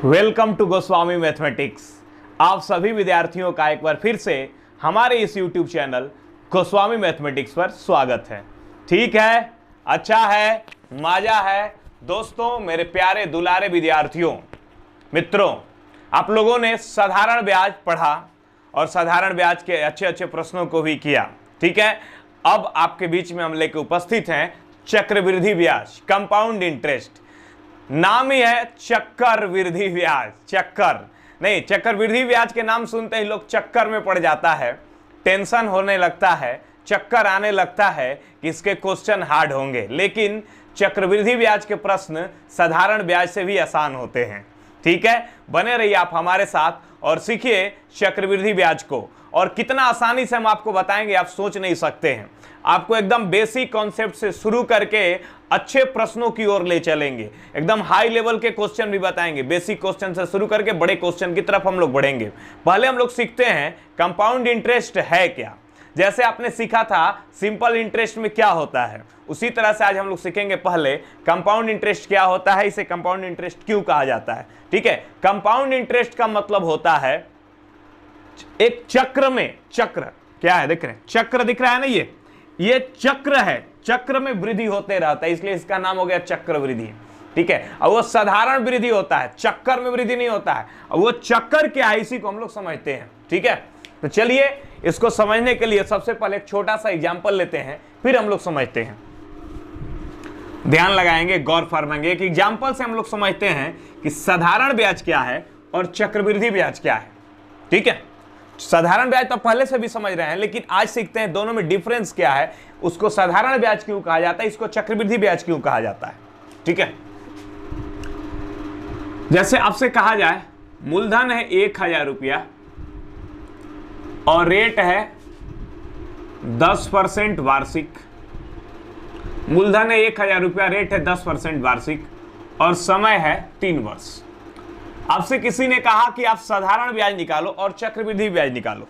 Welcome to Goswami mathematics. आप सभी विद्यार्थियों का एक बार फिर से हमारे इस YouTube चैनल गोस्वामी मैथमेटिक्स पर स्वागत है। ठीक है, अच्छा है, मजा है। दोस्तों, मेरे प्यारे दुलारे विद्यार्थियों, मित्रों, आप लोगों ने साधारण ब्याज पढ़ा और साधारण ब्याज के अच्छे अच्छे प्रश्नों को भी किया। ठीक है, अब आपके बीच में हम लेकर उपस्थित हैं चक्रवृद्धि ब्याज, कंपाउंड इंटरेस्ट। नाम ही है चक्रवृद्धि ब्याज। चक्कर नहीं, चक्रवृद्धि ब्याज के नाम सुनते ही लोग चक्कर में पड़ जाता है, टेंशन होने लगता है, चक्कर आने लगता है कि इसके क्वेश्चन हार्ड होंगे। लेकिन चक्रवृद्धि ब्याज के प्रश्न साधारण ब्याज से भी आसान होते हैं। ठीक है, बने रहिए आप हमारे साथ और सीखिए चक्रवृद्धि ब्याज को। और कितना आसानी से हम आपको बताएंगे आप सोच नहीं सकते हैं। आपको एकदम बेसिक कॉन्सेप्ट से शुरू करके अच्छे प्रश्नों की ओर ले चलेंगे, एकदम हाई लेवल के क्वेश्चन भी बताएंगे। बेसिक क्वेश्चन से शुरू करके बड़े क्वेश्चन की तरफ हम लोग बढ़ेंगे। पहले हम लोग सीखते हैं कंपाउंड इंटरेस्ट है क्या। जैसे आपने सीखा था सिंपल इंटरेस्ट में क्या होता है, उसी तरह से आज हम लोग सीखेंगे पहले कंपाउंड इंटरेस्ट क्या होता है, इसे कंपाउंड इंटरेस्ट क्यों कहा जाता है। ठीक है, कंपाउंड इंटरेस्ट का मतलब होता है एक चक्र में, चक्र क्या है देख रहे हैं, चक्र दिख रहा है ना, ये चक्र है, चक्र में वृद्धि होते रहता है, इसलिए इसका नाम हो गया चक्रवृद्धि। ठीक है, और वो साधारण वृद्धि होता है, चक्कर में वृद्धि नहीं होता है। और वो चक्कर क्या है इसी को हम लोग समझते हैं। ठीक है, तो चलिए इसको समझने के लिए सबसे पहले एक छोटा सा एग्जांपल लेते हैं, फिर हम लोग समझते हैं। ध्यान लगाएंगे, गौर फरमाएंगे। एक एग्जांपल से हम लोग समझते हैं कि साधारण ब्याज क्या है और चक्रवृद्धि ब्याज क्या है। ठीक है, साधारण ब्याज तो पहले से भी समझ रहे हैं, लेकिन आज सीखते हैं दोनों में डिफरेंस क्या है, उसको साधारण ब्याज क्यों कहा जाता है, इसको चक्रवृद्धि ब्याज क्यों कहा जाता है। ठीक है, जैसे आपसे कहा जाए मूलधन है 1000 रुपया और रेट है 10% वार्षिक। मूलधन है 1000 रुपया, रेट है 10% वार्षिक और समय है 3 वर्ष। आपसे किसी ने कहा कि आप साधारण ब्याज निकालो और चक्रवृद्धि ब्याज निकालो।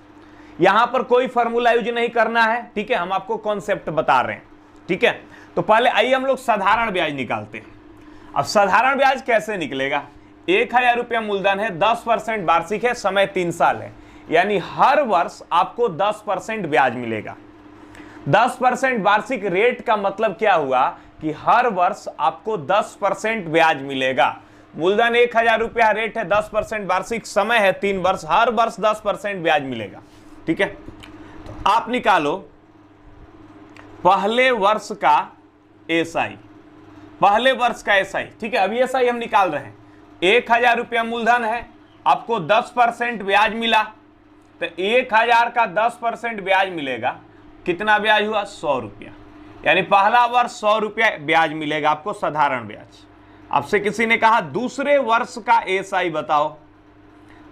यहां पर कोई फॉर्मूला यूज नहीं करना है। ठीक है, हम आपको कॉन्सेप्ट बता रहे हैं। ठीक है, तो पहले आइए हम लोग साधारण ब्याज निकालते हैं। अब साधारण ब्याज कैसे निकलेगा। 1000 रुपया मूलधन है, 10% वार्षिक है, समय 3 साल है, यानी हर वर्ष आपको 10% ब्याज मिलेगा। 10% वार्षिक रेट का मतलब क्या हुआ कि हर वर्ष आपको 10% ब्याज मिलेगा। मूलधन 1000 रुपया, रेट है 10% वार्षिक, समय है 3 वर्ष, हर वर्ष 10% ब्याज मिलेगा। ठीक है, तो आप निकालो पहले वर्ष का एसआई, पहले वर्ष का एसआई। ठीक है, अभी एसआई हम निकाल रहे हैं। 1000 रुपया मूलधन है, आपको 10% ब्याज मिला, तो 1000 का 10% ब्याज मिलेगा। कितना ब्याज हुआ? 100 रुपया, यानी पहला वर्ष 100 रुपया ब्याज मिलेगा आपको, साधारण ब्याज। आपसे किसी ने कहा दूसरे वर्ष का एसआई बताओ।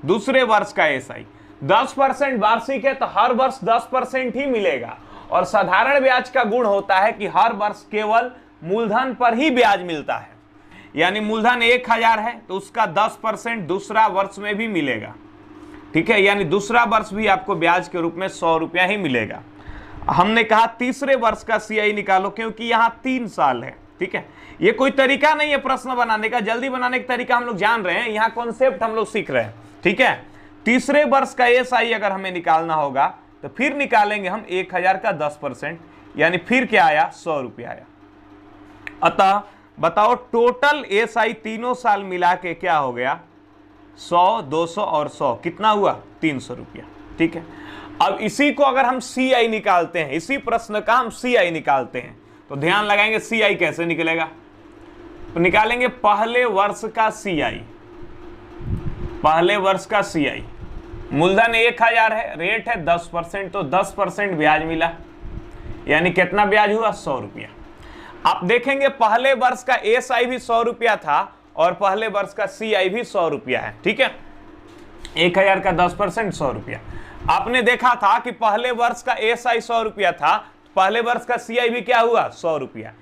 दूसरे वर्ष का एसआई 10% वार्षिक है, तो हर वर्ष 10% ही मिलेगा। और साधारण ब्याज का गुण होता है कि हर वर्ष केवल मूलधन पर ही ब्याज मिलता है, यानी मूलधन 1000 है तो उसका 10% दूसरा वर्ष में भी मिलेगा। ठीक है, यानी दूसरा वर्ष भी आपको ब्याज के रूप में 100 रुपया ही मिलेगा। हमने कहा तीसरे वर्ष का सीआई निकालो, क्योंकि यहां 3 साल है। ठीक है, ये कोई तरीका नहीं है प्रश्न बनाने का, जल्दी बनाने का तरीका हम लोग जान रहे हैं, यहां कॉन्सेप्ट हम लोग सीख रहे हैं। ठीक है, तीसरे वर्ष का एसआई अगर हमें निकालना होगा तो फिर निकालेंगे हम 1000 का 10%, यानी फिर क्या आया? 100 रुपया आया। अतः बताओ टोटल एसआई तीनों साल मिला के क्या हो गया? 100, 200 और 100, कितना हुआ? 300 रुपया। ठीक है, अब इसी को अगर हम सीआई निकालते हैं, इसी प्रश्न का हम सीआई निकालते हैं, तो ध्यान लगाएंगे सीआई कैसे निकलेगा। तो निकालेंगे पहले वर्ष का सीआई, पहले वर्ष का सीआई। मूलधन 1000 है, रेट है 10%, तो 10% ब्याज मिला, यानी कितना ब्याज हुआ? 100 रुपया। आप देखेंगे पहले वर्ष का एसआई भी 100 रुपया था और पहले वर्ष का सीआई भी 100 रुपया है। ठीक है, 1000 का 10% 100 रुपया। आपने देखा था कि पहले वर्ष का एसआई 100 रुपया था, पहले वर्ष का सीआई भी क्या हुआ? 100 रुपया।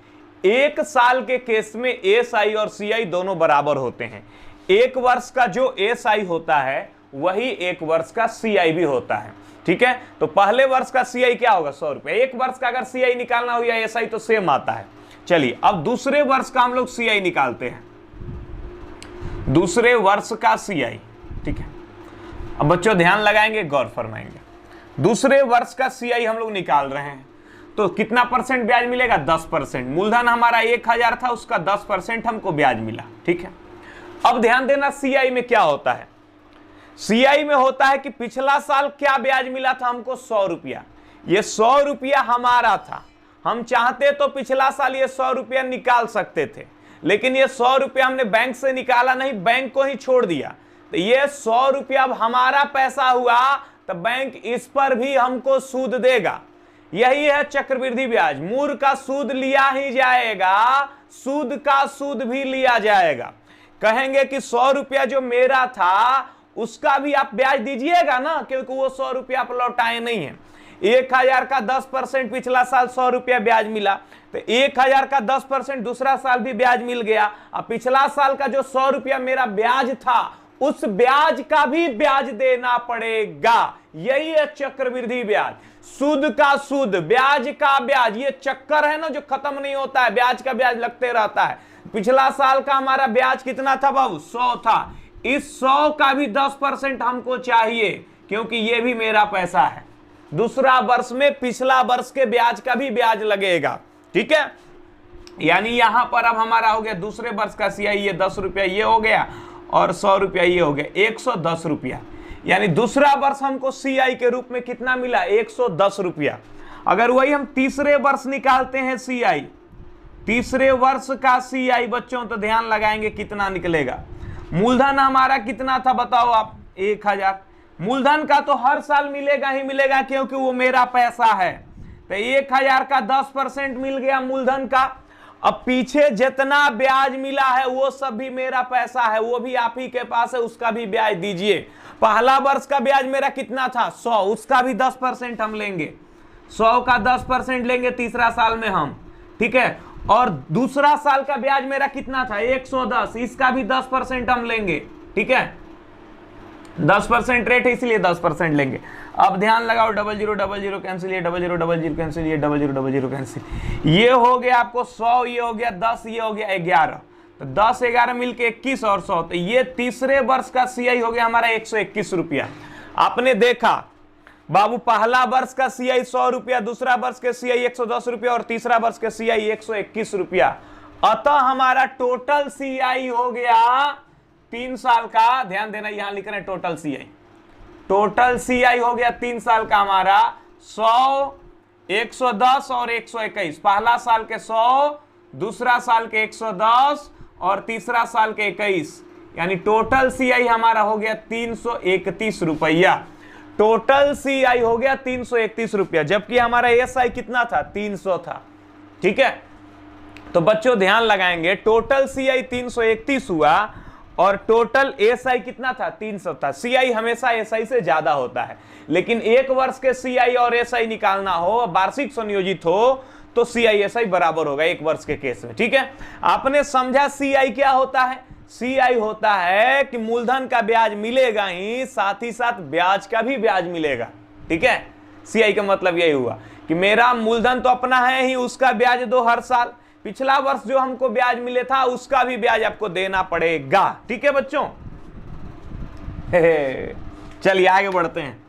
एक साल के केस में एसआई और सीआई दोनों बराबर होते हैं। एक वर्ष का जो एसआई होता है वही एक वर्ष का सीआई भी होता है। ठीक है, तो पहले वर्ष का सीआई क्या होगा? 100 रुपया। एक वर्ष का अगर सीआई निकालना हो या एसआई तो सेम आता है। चलिए अब दूसरे वर्ष का हम लोग सीआई निकालते हैं। दूसरे वर्ष का CI, ठीक है। अब बच्चों ध्यान लगाएंगे, गौर फरमाएंगे। दूसरे वर्ष का CI हम लोग निकाल रहे हैं, तो कितना परसेंट ब्याज मिलेगा? 10%। मूलधन हमारा 1000 था, उसका 10% हमको ब्याज मिला, ठीक है। अब ध्यान देना CI में क्या होता है। CI में होता है कि पिछला साल क्या ब्याज मिला था हमको? 100 रुपया। ये 100 रुपया हमारा था, हम चाहते तो पिछला साल ये 100 रुपया निकाल सकते थे, लेकिन ये 100 रुपया हमने बैंक से निकाला नहीं, बैंक को ही छोड़ दिया। तो ये 100 रुपया अब हमारा पैसा हुआ, तो बैंक इस पर भी हमको सूद देगा। यही है चक्रवृद्धि ब्याज। मूर का सूद लिया ही जाएगा, सूद का सूद भी लिया जाएगा। कहेंगे कि 100 रुपया जो मेरा था उसका भी आप ब्याज दीजिएगा ना, क्योंकि वो 100 रुपया आप लौटाए नहीं है। 1000 का 10% पिछला साल 100 रुपया ब्याज मिला, तो 1000 का 10% दूसरा साल भी ब्याज मिल गया। अब पिछला साल का जो 100 रुपया मेरा ब्याज था, उस ब्याज का भी ब्याज देना पड़ेगा। यही है चक्रवृद्धि ब्याज। सूद का सूद, ब्याज का ब्याज, ये चक्कर है ना जो खत्म नहीं होता है, ब्याज का ब्याज लगते रहता है। पिछला साल का हमारा ब्याज कितना था बाबू? 100 था। इस 100 का भी 10% हमको चाहिए, क्योंकि ये भी मेरा पैसा है। दूसरा वर्ष में पिछला वर्ष के ब्याज का भी ब्याज लगेगा, ठीक है। यानी यहां पर अब हमारा हो गया दूसरे वर्ष का CI, ये 10 रुपया ये हो गया, और 100 रुपया ये हो गया, 110 रुपया। यानी दूसरा वर्ष हमको CI के रूप में कितना मिला? 110 रुपया। अगर वही हम तीसरे वर्ष निकालते हैं CI, तीसरे वर्ष का CI बच्चों, तो ध्यान लगाएंगे कितना निकलेगा। मूलधन हमारा कितना था बताओ आप? 1000। मूलधन का तो हर साल मिलेगा ही मिलेगा, क्योंकि वो मेरा पैसा है। तो 1000 का 10% मिल गया मूलधन का। अब पीछे जितना ब्याज मिला है वो सब भी मेरा पैसा है, वो भी आप ही के पास है, उसका भी ब्याज दीजिए। पहला वर्ष का ब्याज मेरा कितना था? 100, उसका भी 10% हम लेंगे। 100 का 10% लेंगे तीसरा साल में हम, ठीक है। और दूसरा साल का ब्याज मेरा कितना था? 110, इसका भी 10% हम लेंगे, ठीक है। 10% रेट है, इसलिए 10% लेंगे। अब ध्यान लगाओ, 0000 कैंसिल, ये 0000 कैंसिल, ये 0000 कैंसिल। ये हो गया आपको 100, ये हो गया 10, ये हो गया 11। तो 10 11 मिलके 21 और 100, तो ये तीसरे वर्ष का CI हो गया हमारा 121 रुपया। आपने देखा बाबू, पहला वर्ष का CI 100 रुपया, दूसरा वर्ष के CI 110 रुपया, और तीसरा वर्ष के CI 121 रुपया। अतः हमारा टोटल CI हो गया 3 साल का। ध्यान देना, यहां लिख रहे हैं टोटल CI। टोटल CI हो गया 3 साल का हमारा 100, 110 और 121। पहला साल के 100, दूसरा साल के 110 और तीसरा साल के 21। यानी टोटल CI हमारा हो गया 331 रुपया। टोटल CI हो गया 331 रुपया, जबकि हमारा SI कितना था? 300 था, ठीक है। तो बच्चों ध्यान लगाएंगे, टोटल CI 331 हुआ और टोटल SI कितना था? 300 था। CI हमेशा SI से ज्यादा होता है, लेकिन एक वर्ष के CI और SI निकालना हो, वार्षिक संयोजित हो, तो CI SI बराबर होगा एक वर्ष के केस में, ठीक है। आपने समझा CI क्या होता है? CI होता है कि मूलधन का ब्याज मिलेगा ही, साथ ही साथ ब्याज का भी ब्याज मिलेगा, ठीक है। CI का मतलब यही हुआ कि मेरा मूलधन तो अपना है ही, उसका ब्याज दो हर साल। पिछला वर्ष जो हमको ब्याज मिले था उसका भी ब्याज आपको देना पड़ेगा, ठीक है बच्चों। चलिए आगे बढ़ते हैं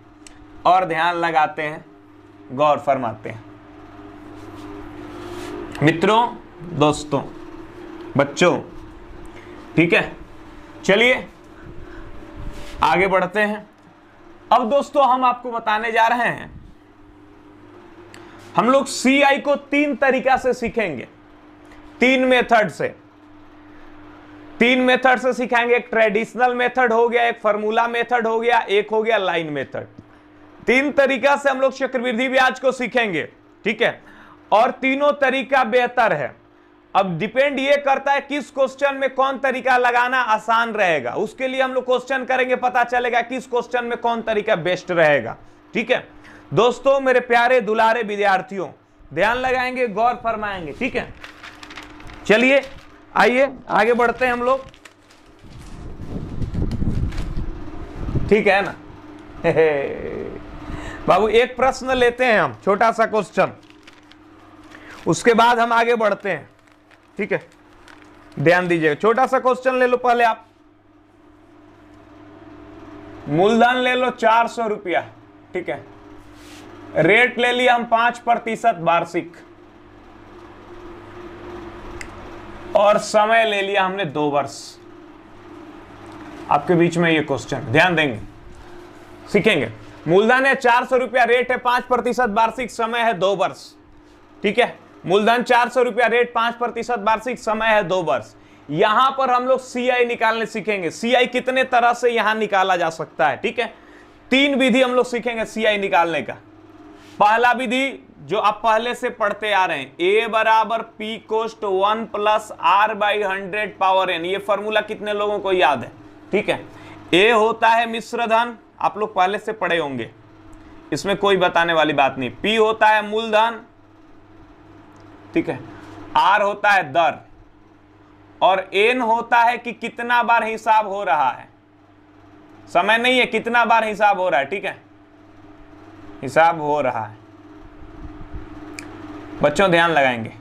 और ध्यान लगाते हैं, गौर फरमाते हैं। मित्रों, दोस्तों, बच्चों, ठीक है, चलिए आगे बढ़ते हैं। अब दोस्तों हम आपको बताने जा रहे हैं, हम लोग CI को 3 तरीका से सीखेंगे, 3 मेथड से। 3 मेथड से सिखाएंगे। एक ट्रेडिशनल मेथड हो गया, एक फार्मूला मेथड हो गया, एक हो गया लाइन मेथड। 3 तरीका से हम लोग चक्रवृद्धि ब्याज को सीखेंगे, ठीक है। और तीनों तरीका बेहतर है। अब डिपेंड ये करता है किस क्वेश्चन में कौन तरीका लगाना आसान रहेगा, उसके लिए हम लोग क्वेश्चन करेंगे, पता चलेगा किस क्वेश्चन में कौन तरीका बेस्ट रहेगा, ठीक है। दोस्तों, मेरे प्यारे दुलारे विद्यार्थियों, ध्यान लगाएंगे, गौर फरमाएंगे, ठीक है। चलिए आइए आगे बढ़ते हैं हम लोग, ठीक है ना। बाबू एक प्रश्न लेते हैं हम, छोटा सा क्वेश्चन, उसके बाद हम आगे बढ़ते हैं, ठीक है। ध्यान दीजिएगा, छोटा सा क्वेश्चन ले लो पहले आप। मूलधन ले लो 400 रुपया, ठीक है, रेट ले लिया हम 5% वार्षिक, और समय ले लिया हमने 2 वर्ष। आपके बीच में ये क्वेश्चन ध्यान देंगे, सीखेंगे। मूलधन है 400 रुपया, रेट है 5% वार्षिक, समय है 2 वर्ष, ठीक है। मूलधन 400 रुपया, रेट 5% वार्षिक, समय है 2 वर्ष। यहां पर हम लोग सीआई निकालने सीखेंगे। सीआई कितने तरह से यहां निकाला जा सकता है, ठीक है। 3 विधि हम लोग सीखेंगे सीआई निकालने का। पहला विधि जो आप पहले से पढ़ते आ रहे हैं, ए बराबर पी कोस्ट 1 plus R by 100 power N. ये फॉर्मूला कितने लोगों को याद है, ठीक है। ए होता है मिश्र धन, आप लोग पहले से पढ़े होंगे, इसमें कोई बताने वाली बात नहीं। पी होता है मूलधन, ठीक है। आर होता है दर, और एन होता है कि कितना बार हिसाब हो रहा है, समय नहीं है, कितना बार हिसाब हो रहा है, ठीक है, हिसाब हो रहा है। बच्चों ध्यान लगाएंगे।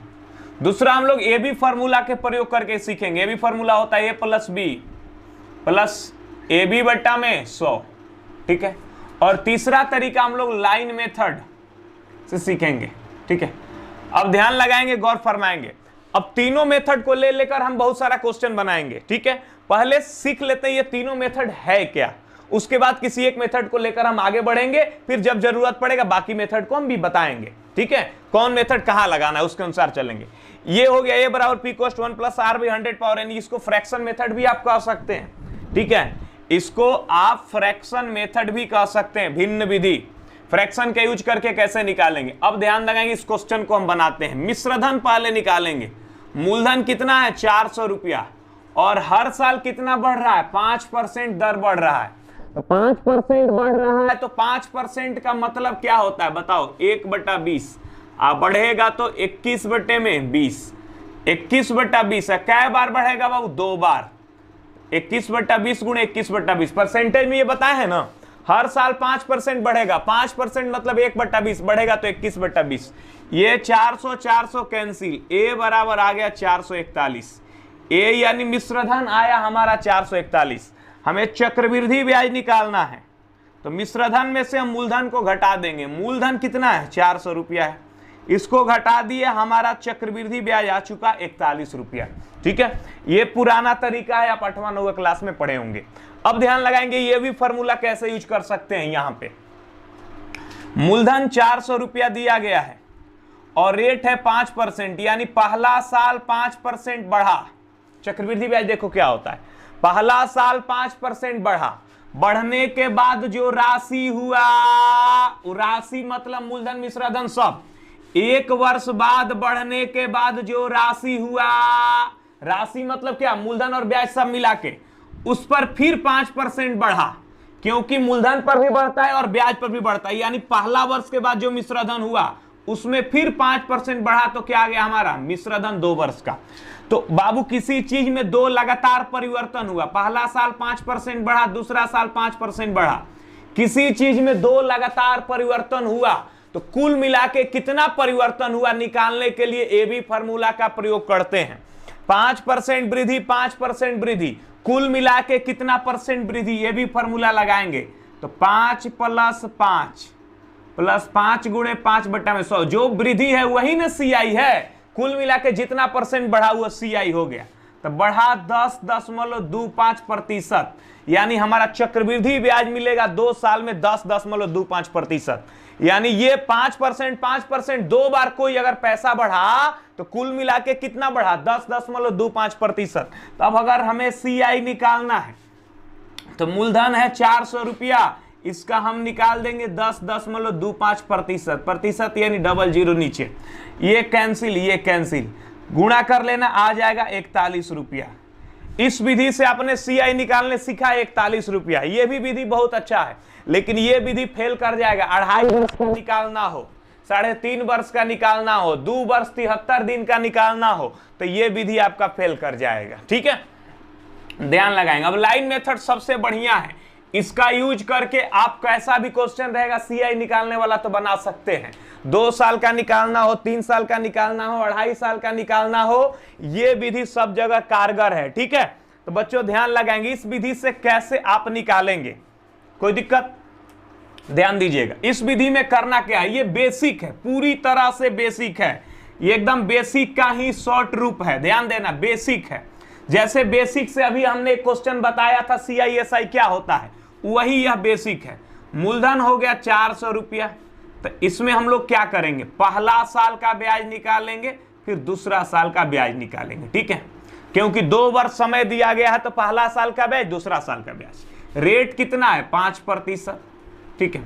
दूसरा हम लोग ए बी फॉर्मूला के प्रयोग करके सीखेंगे। ए बी फॉर्मूला होता है A plus B plus A B बट्टा में 100, ठीक है। और तीसरा तरीका हम लोग लाइन मेथड से सीखेंगे, ठीक है। अब ध्यान लगाएंगे, गौर फरमाएंगे। अब तीनों मेथड को ले लेकर हम बहुत सारा क्वेश्चन बनाएंगे, ठीक है। पहले सीख लेते हैं ये तीनों मेथड है क्या, उसके बाद किसी एक मेथड को लेकर हम आगे बढ़ेंगे, फिर जब जरूरत पड़ेगा बाकी मेथड को हम भी बताएंगे, ठीक है। कौन मेथड कहां लगाना है उसके अनुसार चलेंगे। ये हो गया ए बराबर पी कोस्ट 1 plus R by 100 power N. इसको फ्रैक्शन मेथड भी आप कह सकते हैं, ठीक है। इसको आप फ्रैक्शन मेथड भी कह सकते हैं, भिन्न विधि। फ्रैक्शन का यूज करके कैसे निकालेंगे, अब ध्यान लगाएंगे। इस क्वेश्चन को हम बनाते हैं। मिश्रधन पहले निकालेंगे। मूलधन कितना है 400 रुपया, और हर साल कितना बढ़ रहा है, 5% दर बढ़ रहा है। तो 5% बढ़ रहा है, तो 5% का मतलब क्या होता है बताओ, 1/20। बढ़ेगा तो 21/20, 21/20 है। कै बार बढ़ेगा बाबू, 2 बार। 21/20 गुणे 21/20 परसेंटेज में ये बताए हैं ना, हर साल 5% बढ़ेगा। 5% मतलब 1/20 बढ़ेगा तो 21/20। ये 400 कैंसिल, ए बराबर आ गया 441। ए यानी मिश्रधन आया हमारा 441। हमें चक्रवृद्धि ब्याज निकालना है, तो मिश्रधन में से हम मूलधन को घटा देंगे। मूलधन कितना है 400 रुपया है, इसको घटा दिए, हमारा चक्रवृद्धि ब्याज आ चुका 41 रुपया, ठीक है। ये पुराना तरीका है, आप 8वां 9वां क्लास में पढ़े होंगे। अब ध्यान लगाएंगे ये भी फॉर्मूला कैसे यूज कर सकते हैं। यहां पे मूलधन 400 रुपया दिया गया है और रेट है 5%, यानी पहला साल 5% बढ़ा। चक्रवृद्धि ब्याज देखो क्या होता है, पहला साल 5% बढ़ा, बढ़ने के बाद जो राशि हुआ, राशि मतलब मूलधन मिश्रधन सब, 1 वर्ष बाद बढ़ने के बाद जो राशि हुआ, राशि मतलब क्या, मूलधन और ब्याज सब मिला के, उस पर फिर 5% बढ़ा, क्योंकि मूलधन पर भी बढ़ता है और ब्याज पर भी बढ़ता है। यानी पहला वर्ष के बाद जो मिश्रधन हुआ उसमें फिर 5% बढ़ा, तो क्या आ गया हमारा मिश्रधन 2 वर्ष का। तो बाबू किसी चीज में 2 लगातार परिवर्तन हुआ, पहला साल 5% बढ़ा, दूसरा साल 5% बढ़ा, किसी चीज में 2 लगातार परिवर्तन हुआ, तो कुल मिला के कितना परिवर्तन हुआ निकालने के लिए ए बी फॉर्मूला का प्रयोग करते हैं। 5% वृद्धि, 5% वृद्धि, कुल मिला के कितना परसेंट वृद्धि, ये भी फॉर्मूला लगाएंगे। तो 5 + 5 गुणे 5/100, जो वृद्धि है वही ना सीआई है। कुल मिला के जितना परसेंट बढ़ा हुआ सीआई हो गया, तो बढ़ा 10.25%, यानी हमारा चक्रवृद्धि ब्याज मिलेगा 2 साल में 10.25%। यानी ये 5%, 2 बार कोई अगर पैसा बढ़ा तो कुल मिला के कितना बढ़ा, 10.25%। तो अब अगर हमें सीआई निकालना है, तो मूलधन है 400 रुपया, इसका हम निकाल देंगे 10.25%, प्रतिशत यानी 00 नीचे, ये कैंसिल, गुणा कर लेना, आ जाएगा 41 रुपया। इस विधि से आपने सीआई निकालने सीखा 41 रुपया। ये भी विधि बहुत अच्छा है, लेकिन ये विधि फेल कर जाएगा। 2.5 वर्ष का निकालना हो, 3.5 वर्ष का निकालना हो, 2 वर्ष 73 दिन का निकालना हो, तो ये विधि आपका फेल कर जाएगा, ठीक है। ध्यान लगाएंगे। अब लाइन मेथड सबसे बढ़िया है, इसका यूज करके आप कैसा भी क्वेश्चन रहेगा सीआई निकालने वाला तो बना सकते हैं। 2 साल का निकालना हो, 3 साल का निकालना हो, 2.5 साल का निकालना हो, ये विधि सब जगह कारगर है, ठीक है। तो बच्चों ध्यान लगाएंगे, इस विधि से कैसे आप निकालेंगे, कोई दिक्कत? ध्यान दीजिएगा, इस विधि में करना क्या है, ये बेसिक है, पूरी तरह से बेसिक है, ये एकदम बेसिक का ही शॉर्ट रूप है। ध्यान देना, बेसिक है। जैसे बेसिक से अभी हमने एक क्वेश्चन बताया था CISI क्या होता है, वही यह बेसिक है। मूलधन हो गया 400 रुपया, तो इसमें हम लोग क्या करेंगे, पहला साल का ब्याज निकालेंगे, फिर दूसरा साल का ब्याज निकालेंगे। ठीक है, क्योंकि 2 वर्ष समय दिया गया है, तो पहला साल का ब्याज, दूसरा साल का ब्याज। रेट कितना है, 5%। ठीक है,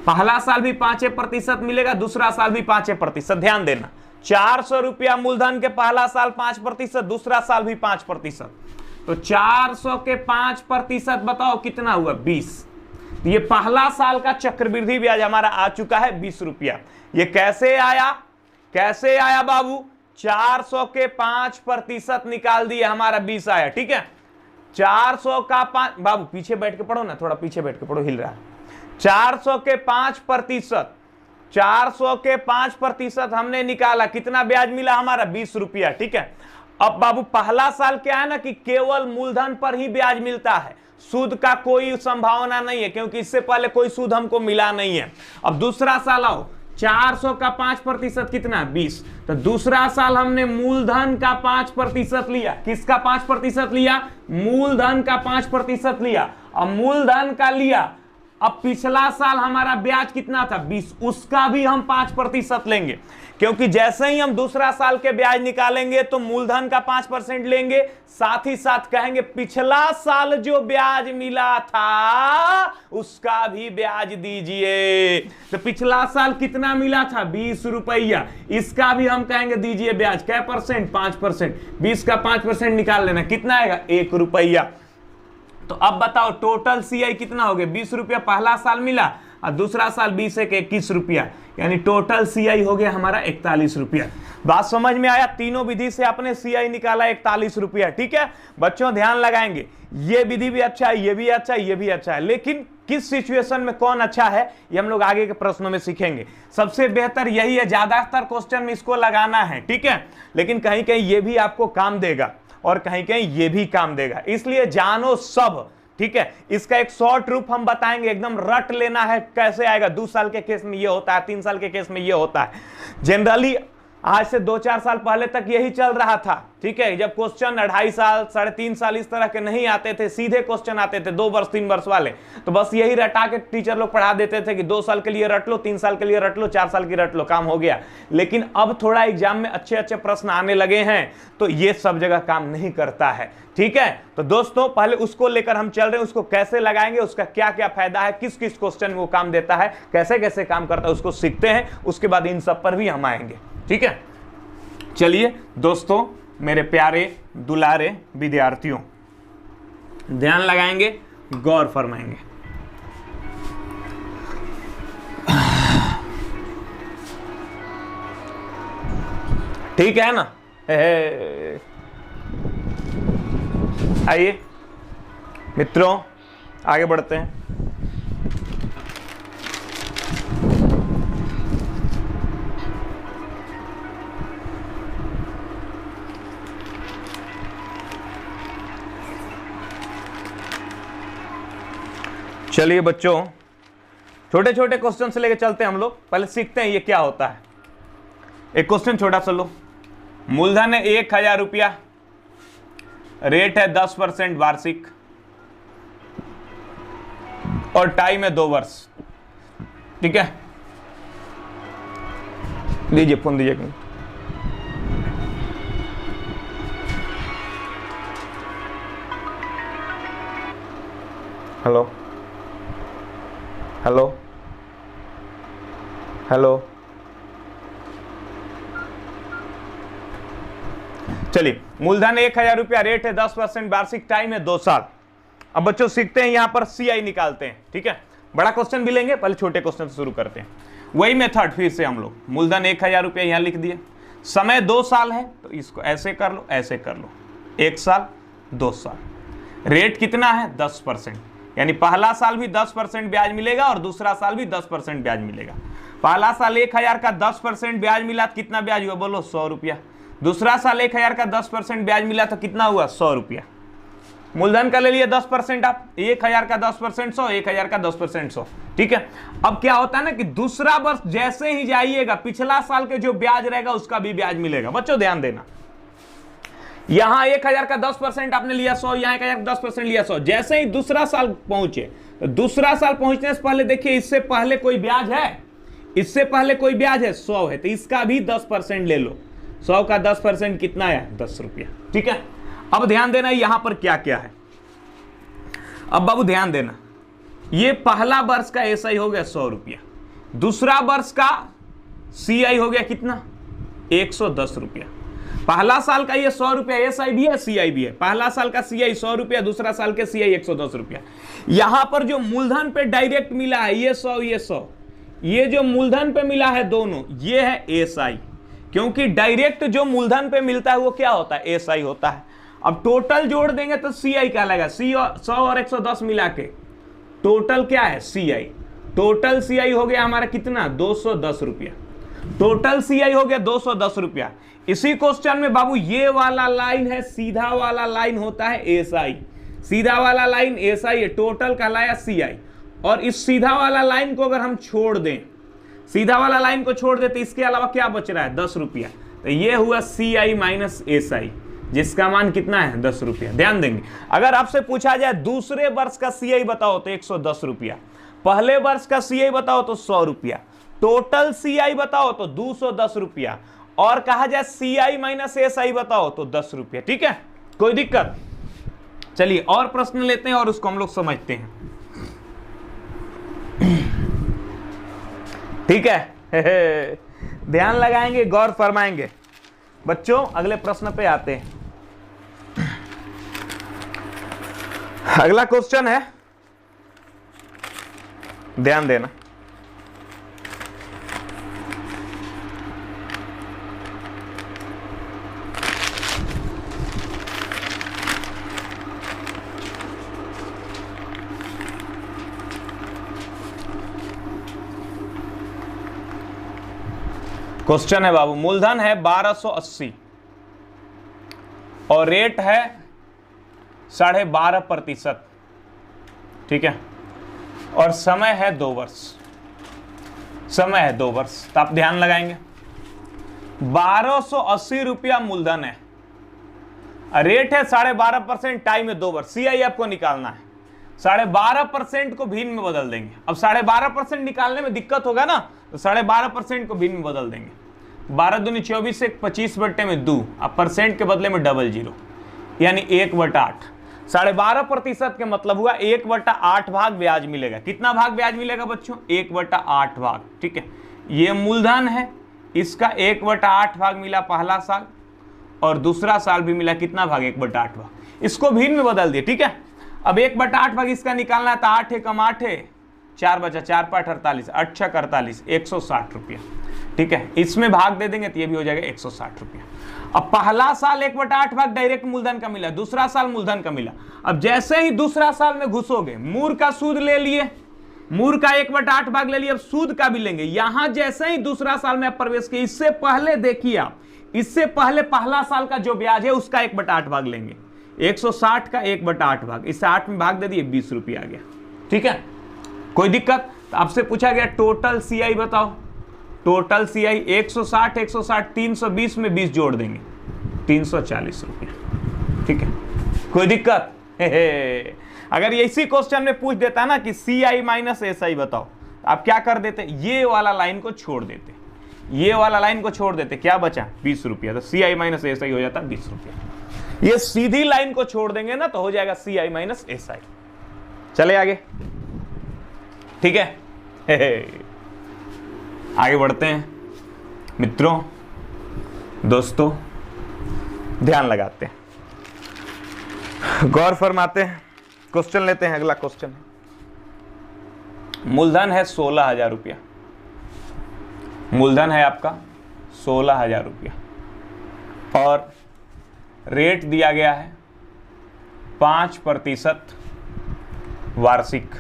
पहला साल भी 5% मिलेगा, दूसरा साल भी 5%। ध्यान देना, 400 रुपया मूलधन के पहला साल 5%, दूसरा साल भी 5%। तो 400 के 5% बताओ कितना हुआ, 20। ये पहला साल का चक्रवृद्धि ब्याज हमारा आ चुका है 20 रुपया। ये कैसे आया, कैसे आया बाबू, 400 के 5% निकाल दिए, हमारा 20 आया। ठीक है, 400 का 5, बाबू पीछे बैठ के पढ़ो ना, थोड़ा पीछे बैठ के पढ़ो, हिल रहा है। 400 के 5%, 400 के 5% हमने निकाला, कितना ब्याज मिला हमारा, 20 रुपया। ठीक है, अब बाबू पहला साल क्या है ना कि केवल मूलधन पर ही ब्याज मिलता है, सूद का कोई संभावना नहीं है, क्योंकि इससे पहले कोई सूद हमको मिला नहीं है। अब दूसरा साल आओ, 400 का 5% कितना, 20। तो दूसरा साल हमने मूलधन का 5% लिया, किसका 5% लिया, मूलधन का 5% लिया। अब मूलधन का लिया, अब पिछला साल हमारा ब्याज कितना था, 20, उसका भी हम 5% लेंगे, क्योंकि जैसे ही हम दूसरा साल के ब्याज निकालेंगे तो मूलधन का 5% लेंगे, साथ ही साथ कहेंगे पिछला साल जो ब्याज मिला था उसका भी ब्याज दीजिए। तो पिछला साल कितना मिला था, 20 रुपया, इसका भी हम कहेंगे दीजिए ब्याज, क्या परसेंट, 5%। 20 का 5% निकाल लेना, कितना आएगा, 1 रुपया। तो अब बताओ टोटल CI कितना हो गया, 20 रुपया पहला साल मिला, और दूसरा साल 20 एक 21 रुपया, यानी टोटल CI हो गया हमारा 41 रुपया। बात समझ में आया, तीनों विधि से अपने CI निकाला 41 रुपया। ठीक है बच्चों, ध्यान लगाएंगे, ये विधि भी अच्छा है, ये भी अच्छा है, ये भी अच्छा है, लेकिन किस सिचुएशन में कौन अच्छा है ये हम लोग आगे के प्रश्नों में सीखेंगे। सबसे बेहतर यही है, ज्यादातर क्वेश्चन में इसको लगाना है। ठीक है, लेकिन कहीं कहीं ये भी आपको काम देगा और कहीं कहीं ये भी काम देगा, इसलिए जानो सब। ठीक है, इसका एक शॉर्ट रूप हम बताएंगे, एकदम रट लेना है, कैसे आएगा। 2 साल के केस में ये होता है, 3 साल के केस में ये होता है। जनरली आज से 2-4 साल पहले तक यही चल रहा था। ठीक है, जब क्वेश्चन 2.5 साल 3.5 साल इस तरह के नहीं आते थे, सीधे क्वेश्चन आते थे 2 वर्ष 3 वर्ष वाले, तो बस यही रटा के टीचर लोग पढ़ा देते थे कि 2 साल के लिए रट लो, 3 साल के लिए रट लो, 4 साल की रट लो, काम हो गया। लेकिन अब थोड़ा एग्जाम में अच्छे अच्छे प्रश्न आने लगे हैं, तो ये सब जगह काम नहीं करता है। ठीक है, तो दोस्तों पहले उसको लेकर हम चल रहे हैं, उसको कैसे लगाएंगे, उसका क्या क्या फायदा है, किस किस क्वेश्चन में वो काम देता है, कैसे कैसे काम करता है, उसको सीखते हैं। उसके बाद इन सब पर भी हम आएंगे। ठीक है, चलिए दोस्तों, मेरे प्यारे दुलारे विद्यार्थियों, ध्यान लगाएंगे, गौर फरमाएंगे। ठीक है ना, आइए मित्रों आगे बढ़ते हैं। चलिए बच्चों, छोटे छोटे क्वेश्चन से लेके चलते हैं हम लोग, पहले सीखते हैं ये क्या होता है। एक क्वेश्चन छोटा सा लो, मूलधन है 1000 रुपया, रेट है 10% वार्षिक, और टाइम है 2 वर्ष। ठीक है, दीजिए फोन दीजिए। हेलो हेलो हेलो, चलिए मूलधन 1000 रुपया, रेट है 10% वार्षिक, टाइम है 2 साल। अब बच्चों सीखते हैं, यहां पर CI निकालते हैं। ठीक है, बड़ा क्वेश्चन भी लेंगे, पहले छोटे क्वेश्चन से शुरू करते हैं। वही मेथड फिर से हम लोग, मूलधन 1000 रुपया यहां लिख दिए, समय 2 साल है, तो इसको ऐसे कर लो, ऐसे कर लो, 1 साल 2 साल। रेट कितना है, 10%, यानी पहला साल भी 10% ब्याज मिलेगा और दूसरा साल भी 10% ब्याज मिलेगा। पहला साल 1000 का 10% ब्याज मिला तो कितना ब्याज हुआ, बोलो 100 रुपया। दूसरा साल 1000 का 10% ब्याज मिला तो कितना हुआ, 100 रुपया। मूलधन का ले लिया 10% आप, 1000 का 10% 100, 1000 का 10% 100, ठीक है। अब क्या होता है ना कि दूसरा वर्ष जैसे ही जाइएगा पिछला साल के जो ब्याज रहेगा उसका भी ब्याज मिलेगा। बच्चों ध्यान देना, यहां 1000 का 10% आपने लिया 100, यहां 1000 का 10% लिया 100, जैसे ही दूसरा साल पहुंचे, दूसरा साल पहुंचने से पहले देखिए इससे पहले कोई ब्याज है, इससे पहले कोई ब्याज है 100 है, तो इसका भी 10% ले लो। 100 का 10% कितना है 10 रुपया, ठीक है। अब ध्यान देना यहां पर क्या क्या है। अब बाबू ध्यान देना, ये पहला वर्ष का एसआई हो गया 100 रुपया, दूसरा वर्ष का सीआई हो गया कितना 110 रुपया। पहला साल का ये 100 रुपया एसआई भी है सीआई भी है, पहला साल का सीआई 100 रुपया, दूसरा साल के सीआई 110 रुपया। यहां पर जो मूलधन पे डायरेक्ट मिला है ये 100 ये 100, ये जो मूलधन पे मिला है दोनों ये है एसआई, क्योंकि डायरेक्ट जो मूलधन पे मिलता है वो क्या होता है एसआई होता है। अब टोटल जोड़ देंगे तो सीआई कहलाएगा, 100 और 110 मिला के टोटल क्या है सीआई। टोटल सीआई हो गया हमारा कितना 210 रुपया, टोटल सीआई हो गया 210 रुपया। इसी क्वेश्चन में बाबू ये वाला लाइन है, सीधा वाला लाइन होता है एसआई, सीधा वाला लाइन एसआई है, टोटल कहलाया सीआई। और इस सीधा वाला लाइन को अगर हम छोड़ दें, सीधा वाला लाइन को छोड़ देते, इसके अलावा क्या बच रहा है 10 रुपया, तो ये हुआ सीआई माइनस एसआई, जिसका मान कितना है 10 रुपया। ध्यान देंगे, अगर आपसे पूछा जाए दूसरे वर्ष का सीआई बताओ तो 110 रुपया, पहले वर्ष का सीआई बताओ तो 100 रुपया, टोटल सीआई बताओ तो 210 रुपया, और कहा जाए सीआई माइनस एसआई बताओ तो 10 रुपया, ठीक है। कोई दिक्कत? चलिए और प्रश्न लेते हैं और उसको हम लोग समझते हैं, ठीक है। ध्यान लगाएंगे, गौर फरमाएंगे। बच्चों अगले प्रश्न पे आते हैं। अगला क्वेश्चन है, ध्यान देना, क्वेश्चन है बाबू, मूलधन है 1280 और रेट है 12.5%, ठीक है, और समय है 2 वर्ष, समय है 2 वर्ष। तो आप ध्यान लगाएंगे 1280 रुपया मूलधन है, रेट है 12.5%, टाइम है 2 वर्ष, सीआई आपको निकालना है। 12.5% को भिन्न में बदल देंगे। अब 12.5% निकालने में दिक्कत होगा ना, तो 12.5% को भिन्न में बदल देंगे। 12 दूनी 24 से 25 बट्टे में 2, अब परसेंट के बदले में 00, यानी 1/8। 12.5% के मतलब हुआ 1/8 भाग ब्याज मिलेगा। कितना भाग ब्याज मिलेगा बच्चों 1/8 भाग, ठीक है। ये मूलधन है, इसका 1/8 भाग मिला पहला साल, और दूसरा साल भी मिला कितना भाग 1/8 भाग। इसको भिन्न में बदल दिए, ठीक है। अब 1/8 भाग इसका निकालना है, तो 8 एकम 8 है, 4 बचा, 4 5 48, 8 6 48, 160 रुपया, ठीक है। इसमें भाग दे देंगे तो ये भी हो जाएगा 160 रुपया। अब पहला साल 1/8 भाग डायरेक्ट मूलधन का मिला, दूसरा साल मूलधन का मिला। अब जैसे ही दूसरा साल में घुसोगे, मूर का सूद ले लिए, मूर का 1/8 भाग ले लिए, अब सूद का भी लेंगे। यहां जैसे ही दूसरा साल में आप प्रवेश किए, इससे पहले देखिए आप, इससे पहले पहला साल का जो ब्याज है उसका 1/8 भाग लेंगे, 160 का 1/8 भाग, इससे 8 में भाग दे दिए, 20 रुपया आ गया, ठीक है। कोई दिक्कत? तो आपसे पूछा गया टोटल सीआई बताओ, टोटल सीआई 160 160 320 में 20 जोड़ देंगे, 340 रुपया, ठीक है। कोई दिक्कत? अगर इसी क्वेश्चन में पूछ देता ना कि सीआई माइनस एसआई बताओ, तो आप क्या कर देते, ये वाला लाइन को छोड़ देते, ये वाला लाइन को छोड़ देते, क्या बचा 20 रुपया, तो सीआई माइनस एसआई हो जाता 20 रुपया। ये सीधी लाइन को छोड़ देंगे ना तो हो जाएगा सीआई माइनस एसआई। चले आगे, ठीक है। आगे बढ़ते हैं मित्रों, दोस्तों, ध्यान लगाते हैं, गौर फरमाते हैं। क्वेश्चन लेते हैं, अगला क्वेश्चन है, मूलधन है 16,000 रुपया, मूलधन है आपका 16,000 रुपया, और रेट दिया गया है 5% वार्षिक,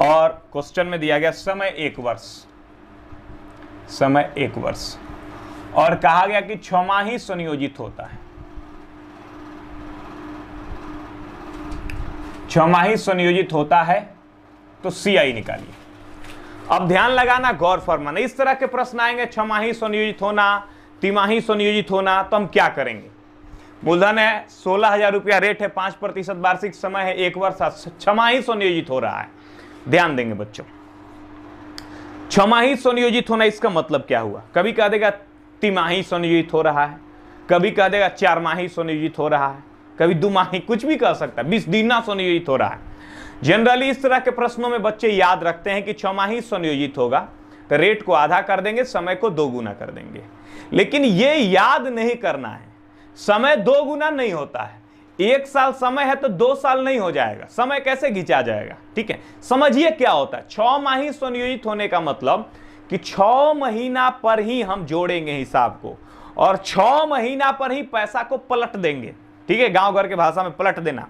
और क्वेश्चन में दिया गया समय 1 वर्ष, समय 1 वर्ष, और कहा गया कि 6 माही संयोजित होता है, छमाही सुनियोजित होता है तो CI निकालिए। अब ध्यान लगाना, गौर फरमाना, इस तरह के प्रश्न आएंगे, छमाही सुनियोजित होना, तिमाही सुनियोजित होना, तो हम क्या करेंगे? मूलधन है 16,000 रुपया, रेट है 5% वार्षिक, समय है 1 वर्ष, छमाही सुनियोजित हो रहा है। ध्यान देंगे बच्चों, छमाही सुनियोजित होना इसका मतलब क्या हुआ? कभी कह देगा तिमाही सुनियोजित हो रहा है, कभी कह देगा 4 माही सुनियोजित हो रहा है, कभी 2 माही, कुछ भी कह सकता है, 20 दिना सुनियोजित हो रहा है। जनरली इस तरह के प्रश्नों में बच्चे याद रखते हैं कि छमाही सुनियोजित होगा तो रेट को आधा कर देंगे, समय को 2 गुना कर देंगे। लेकिन ये याद नहीं करना है, समय 2 गुना नहीं होता है। 1 साल समय है तो 2 साल नहीं हो जाएगा, समय कैसे खींचा जाएगा? ठीक है, समझिए क्या होता है। 6 माही सुनियोजित होने का मतलब कि 6 महीना पर ही हम जोड़ेंगे हिसाब को और 6 महीना पर ही पैसा को पलट देंगे। ठीक है, गांव घर के भाषा में पलट देना।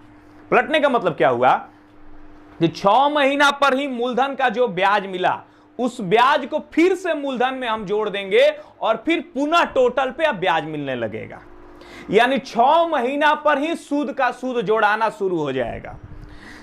पलटने का मतलब क्या हुआ कि 6 महीना पर ही मूलधन का जो ब्याज मिला उस ब्याज को फिर से मूलधन में हम जोड़ देंगे और फिर पुनः टोटल पे अब ब्याज मिलने लगेगा। यानी 6 महीना पर ही सूद का सूद जोड़ाना शुरू हो जाएगा।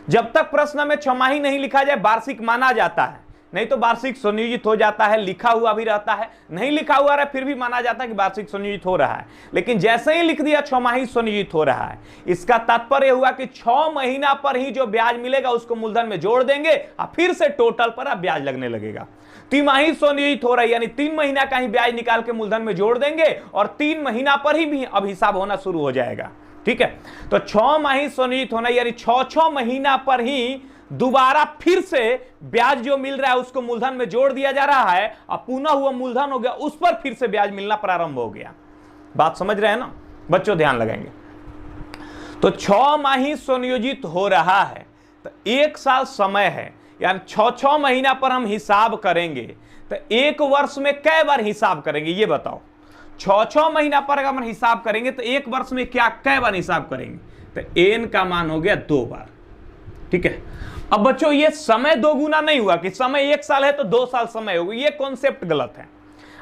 जब तक प्रश्न में छमाही नहीं लिखा जाए वार्षिक माना जाता है, नहीं तो वार्षिक सुनियोजित हो जाता है, लिखा हुआ भी रहता है, नहीं लिखा हुआ रहा फिर भी माना जाता है कि वार्षिक सुनियोजित हो रहा है। लेकिन जैसे ही लिख दिया छमाही सुनियोजित हो रहा है, इसका तात्पर्य हुआ कि 6 महीना पर ही जो ब्याज मिलेगा उसको मूलधन में जोड़ देंगे और फिर से टोटल पर अब ब्याज लगने लगेगा। तिमाही सुनियोजित हो रहा है यानी 3 महीना का ही ब्याज निकाल के मूलधन में जोड़ देंगे और 3 महीना पर ही भी अब हिसाब होना शुरू हो जाएगा। ठीक है, तो 6 माही सुनियोजित होना यानी 6 महीना पर ही दोबारा फिर से ब्याज जो मिल रहा है उसको मूलधन में जोड़ दिया जा रहा है और पुनः हुआ मूलधन हो गया, उस पर फिर से ब्याज मिलना प्रारंभ हो गया। बात समझ रहे हैं ना बच्चों? ध्यान लगाएंगे। तो 6 माही सुनियोजित हो रहा है तो 1 साल समय है, यानी 6 महीना पर हम हिसाब करेंगे तो 1 वर्ष में कै बार हिसाब करेंगे ये बताओ? 6 महीना पर अगर हम हिसाब करेंगे तो 1 वर्ष में क्या कै बार हिसाब करेंगे? तो n का मान हो गया 2 बार। ठीक है, अब बच्चों ये समय 2 गुना नहीं हुआ कि समय 1 साल है तो 2 साल समय होगा, ये कॉन्सेप्ट गलत है।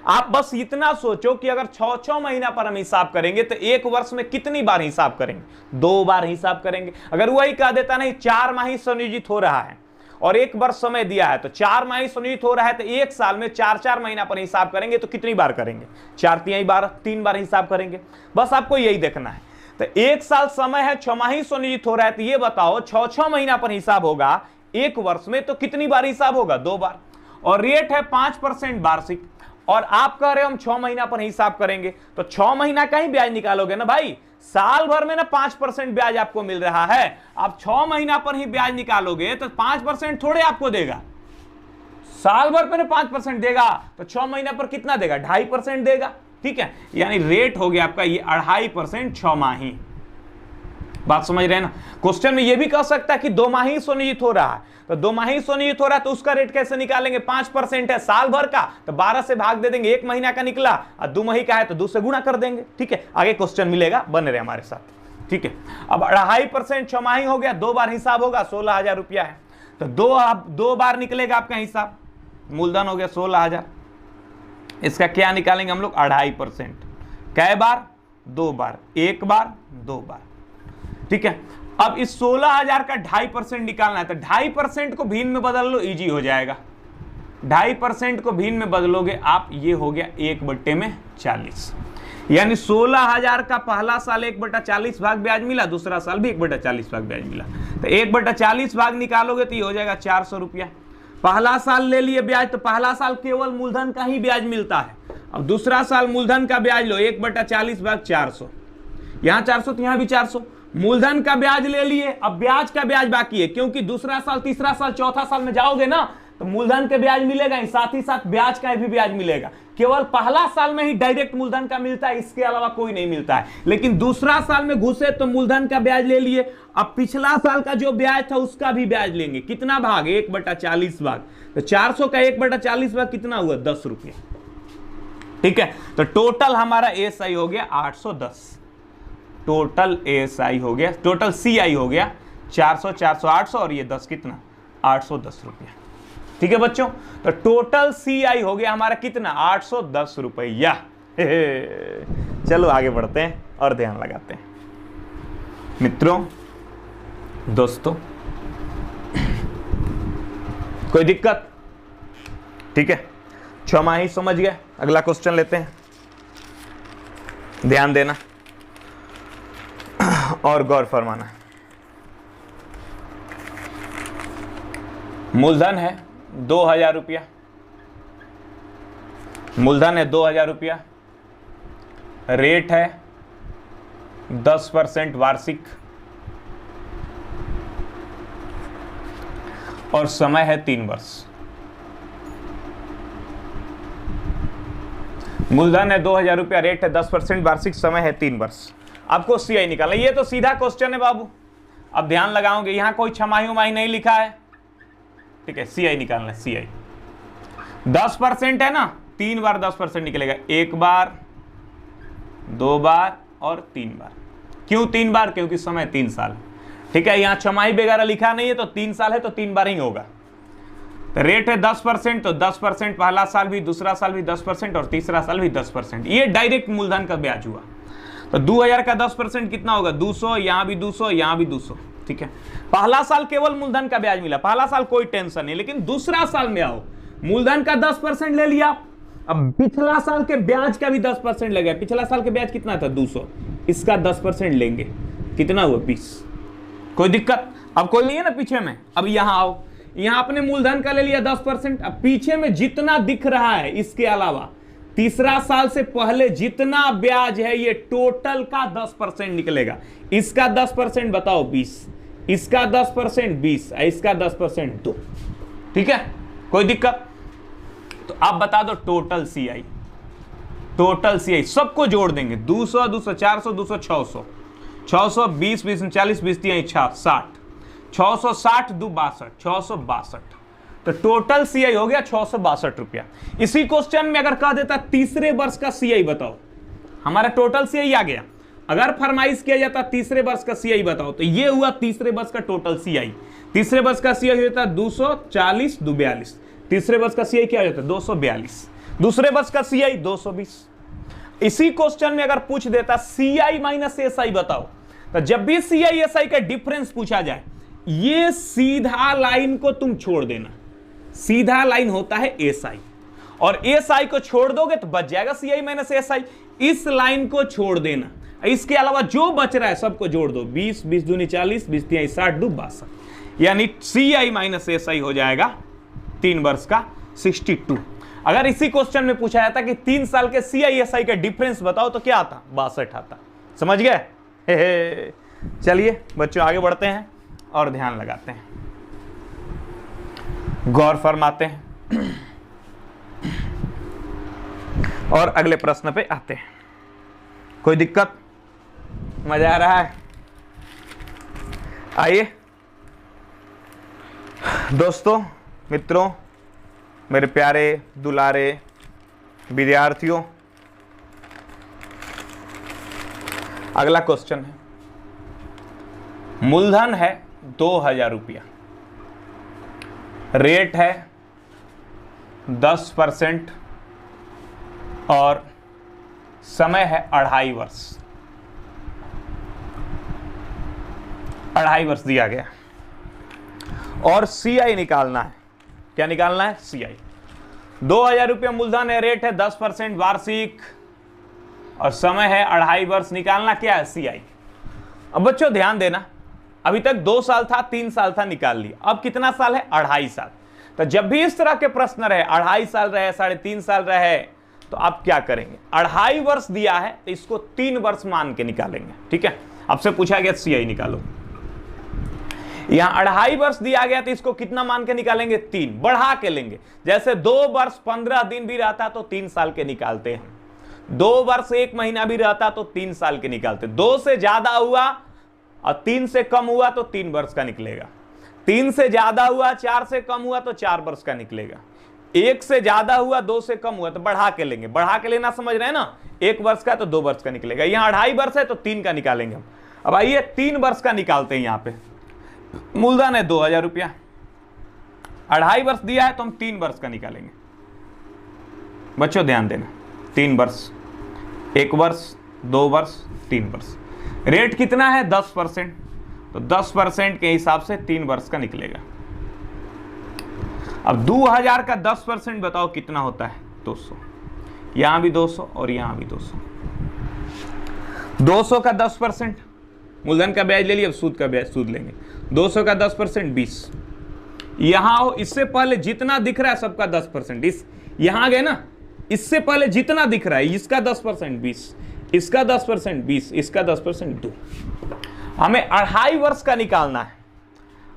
आप बस इतना सोचो कि अगर 6 महीना पर हम हिसाब करेंगे तो 1 वर्ष में कितनी बार हिसाब करेंगे? 2 बार हिसाब करेंगे। अगर वही कह देता नहीं 4 माही सुनियोजित हो रहा है और 1 वर्ष समय दिया है तो 4 माही सुनियोजित हो रहा है तो 1 साल में 4 महीना पर हिसाब करेंगे तो कितनी बार करेंगे? 3 बार हिसाब करेंगे। बस आपको यही देखना है। तो 1 साल समय है, 6 माही सुनियोजित हो रहा है तो ये बताओ 6 महीना पर हिसाब होगा 1 वर्ष में तो कितनी बार हिसाब होगा? 2 बार। और रेट है 5% वार्षिक और आप कह रहे हो हम 6 महीना पर हिसाब करेंगे तो 6 महीना का ही ब्याज निकालोगे ना भाई। साल भर में ना 5% ब्याज आपको मिल रहा है, आप 6 महीना पर ही ब्याज निकालोगे तो 5% थोड़े आपको देगा। साल भर पे ना 5% देगा तो 6 महीना पर कितना देगा? 2.5% देगा। ठीक है, यानी रेट हो गया आपका ये 2.5% 6 माही। बात समझ रहे हैं ना? क्वेश्चन में ये भी कह सकता है कि 2 माही सुनियोजित हो रहा है तो 2 माही सुनियोजित हो रहा है तो उसका रेट कैसे निकालेंगे? 5% है साल भर का तो 12 से भाग दे देंगे, 1 महीना का निकला और 2 माही का है तो 2 से गुणा कर देंगे। ठीक है, आगे क्वेश्चन मिलेगा, बने रहे हमारे साथ। ठीक है, अब 2.5% 6 माही हो गया, 2 बार हिसाब होगा, 16,000 रुपया है तो 2 बार निकलेगा आपका हिसाब, मूलधन हो गया 16,000। इसका क्या निकालेंगे हम लोग? 2.5%। कै बार? 2 बार, 1 बार 2 बार। ठीक है, अब इस 16,000 का 2.5% निकालना है तो 2.5% को भिन्न में बदल लो, इजी हो जाएगा। 2.5% को भिन्न में बदलोगे आप, ये हो गया 1/40। यानी 16,000 का पहला साल 1/40 भाग ब्याज मिला, दूसरा साल भी 1/40 भाग ब्याज मिला तो 1/40 भाग निकालोगे तो ये हो जाएगा 400 रुपया। पहला साल ले लिए ब्याज तो पहला साल केवल मूलधन का ही ब्याज मिलता है। अब दूसरा साल मूलधन का ब्याज लो, 1/40 भाग 400, यहां 400 तो यहां भी 400। मूलधन का ब्याज ले लिए, अब ब्याज का ब्याज बाकी है क्योंकि दूसरा साल, तीसरा साल, चौथा साल में जाओगे ना तो मूलधन के ब्याज मिलेगा ही, साथ ही साथ ब्याज का भी ब्याज मिलेगा। केवल पहला साल में ही डायरेक्ट मूलधन का मिलता है, इसके अलावा कोई नहीं मिलता है। लेकिन दूसरा साल में घुसे तो मूलधन का ब्याज ले लिए, अब पिछला साल का जो ब्याज था उसका भी ब्याज लेंगे। कितना भाग? 1/40 भाग। तो 400 का 1/40 भाग कितना हुआ? 10 रुपये। ठीक है, तो टोटल हमारा एएसआई हो गया 810। टोटल एएसआई हो गया, टोटल सीआई हो गया 400, 400, 800 और ये 10 कितना? 810 रुपया। ठीक है बच्चों, तो टोटल सीआई हो गया हमारा कितना? 810 रुपया। चलो आगे बढ़ते हैं और ध्यान लगाते हैं। मित्रों, दोस्तों, कोई दिक्कत? ठीक है, छमाही समझ गए। अगला क्वेश्चन लेते हैं, ध्यान देना और गौर फरमाना। मूलधन है 2000 रुपया, मूलधन है 2000 रुपया, रेट है 10% वार्षिक और समय है 3 वर्ष। मूलधन है 2000 रुपया, रेट है 10% वार्षिक, समय है 3 वर्ष। आपको सीआई निकालना। ये तो सीधा क्वेश्चन है बाबू, अब ध्यान लगाओगे, यहां कोई छमाही उमाही नहीं लिखा है। ठीक है, सीआई निकालना है। सीआई 10% है ना, 3 बार 10% निकलेगा, 1 बार, 2 बार और 3 बार। क्यों 3 बार? क्योंकि समय 3 साल। ठीक है, यहां छमाही वगैरह लिखा नहीं है, तो 3 साल है तो 3 बार ही होगा। तो रेट है 10%, तो 10% पहला साल भी, दूसरा साल भी 10% और तीसरा साल भी 10%। ये डायरेक्ट मूलधन का ब्याज हुआ। तो 2000 का 10% कितना होगा? 200, यहां भी 200, यहां भी 200। ठीक है, पहला साल केवल मूलधन का ब्याज मिला, पहला साल कोई टेंशन नहीं। लेकिन दूसरा साल में आओ, मूलधन का 10% ले लिया, अब पिछला साल के ब्याज का भी 10% लगे। पिछला साल के ब्याज कितना था? 200, इसका 10% लेंगे, कितना हुआ? 20। कोई दिक्कत? अब कोई नहीं है ना पीछे में। अब यहां आओ, यहां आपने मूलधन का ले लिया 10%, अब पीछे में जितना दिख रहा है इसके अलावा तीसरा साल से पहले जितना ब्याज है ये टोटल का 10% निकलेगा। इसका 10% बताओ 20, इसका 10% 20, इसका 10% 2। ठीक है, कोई दिक्कत? तो आप बता दो टोटल सीआई। टोटल सीआई सबको जोड़ देंगे, 200, 200, 400, 200, 600, 600, 20, 20, 40, 20, 60, 660, 2 62, 662। तो टोटल सीआई हो गया 662 रुपया। इसी क्वेश्चन में अगर कह देता तीसरे वर्ष का सीआई बताओ, हमारा टोटल सीआई आ गया। अगर फरमाइश किया जाता तीसरे वर्ष का सीआई बताओ, तो ये हुआ तीसरे वर्ष का टोटल सीआई। तीसरे वर्ष का सीआई होता 240, 242। तीसरे वर्ष का सीआई क्या होता? 242। दूसरे वर्ष का सीआई 220। इसी क्वेश्चन में अगर पूछ देता सीआई माइनस एसआई बताओ, तो जब भी सीआई एसआई का डिफरेंस पूछा जाए, ये सीधा लाइन को तुम छोड़ देना। सीधा लाइन होता है एसआई, और एसआई को छोड़ दोगे तो बच जाएगा सीआई माइनस एसआई। इस लाइन को छोड़ देना, इसके अलावा जो बच रहा है सबको जोड़ दो। 20, 20 दूनी 40, 20 तिहाई 60, 2 62। यानी सीआई माइनस एसआई हो जाएगा 3 वर्ष का 62। अगर इसी क्वेश्चन में पूछा जाता कि 3 साल के सीआई एसआई का डिफरेंस बताओ, तो क्या आता? 62 आता। समझ गए? चलिए बच्चों आगे बढ़ते हैं और ध्यान लगाते हैं, गौर फरमाते हैं और अगले प्रश्न पे आते हैं। कोई दिक्कत? मजा आ रहा है? आइए दोस्तों, मित्रों, मेरे प्यारे दुलारे विद्यार्थियों, अगला क्वेश्चन है। मूलधन है 2000 रुपया, रेट है 10% और समय है 2.5 वर्ष। 2.5 वर्ष दिया गया और सीआई निकालना है। क्या निकालना है? सीआई। 2000 रुपया मूलधन है, रेट है 10% वार्षिक और समय है 2.5 वर्ष। निकालना क्या है? सीआई। अब बच्चों ध्यान देना, अभी तक 2 साल था, 3 साल था, निकाल लिया। अब कितना साल है? 2.5 साल। तो जब भी इस तरह के प्रश्न रहे, 2.5 साल रहे, 3.5 साल रहे, तो आप क्या करेंगे? 2.5 वर्ष दिया है तो इसको 3 वर्ष मान के निकालेंगे। ठीक है, आपसे पूछा गया सीआई निकालो, यहां 2.5 वर्ष दिया गया तो इसको कितना मान के निकालेंगे? 3 बढ़ा के लेंगे। जैसे 2 वर्ष 15 दिन भी रहता तो 3 साल के निकालते हैं, 2 वर्ष 1 महीना भी रहता तो 3 साल के निकालते। 2 से ज्यादा हुआ और 3 से कम हुआ तो 3 वर्ष का निकलेगा। 3 से ज्यादा हुआ, 4 से कम हुआ तो 4 वर्ष का निकलेगा। 1 से ज्यादा हुआ, 2 से कम हुआ तो बढ़ा के लेंगे। बढ़ा के लेना समझ रहे हैं ना? 1 वर्ष का तो 2 वर्ष का निकलेगा। यहां 2.5 वर्ष है तो 3 का निकालेंगे हम। अब आइए 3 वर्ष का निकालते हैं। यहां पे मूलधन है 2000 रुपया, 2.5 वर्ष दिया है तो हम 3 वर्ष का निकालेंगे। बच्चों ध्यान देना, 3 वर्ष, 1 वर्ष, 2 वर्ष, 3 वर्ष। रेट कितना है? 10%, तो 10% के हिसाब से 3 वर्ष का निकलेगा। अब 2000 का 10% बताओ कितना होता है? 200। यहां भी 200 और यहां भी 200। 200 का 10% मूलधन का ब्याज ले लिया, अब सूद का ब्याज सूद लेंगे। 200 का 10% 20। यहां हो, इससे पहले जितना दिख रहा है सबका 10%, इस यहां गए ना, इससे पहले जितना दिख रहा है इसका 10% 20, इसका 10% 20, इसका 10% 2। हमें 2.5 वर्ष का निकालना है।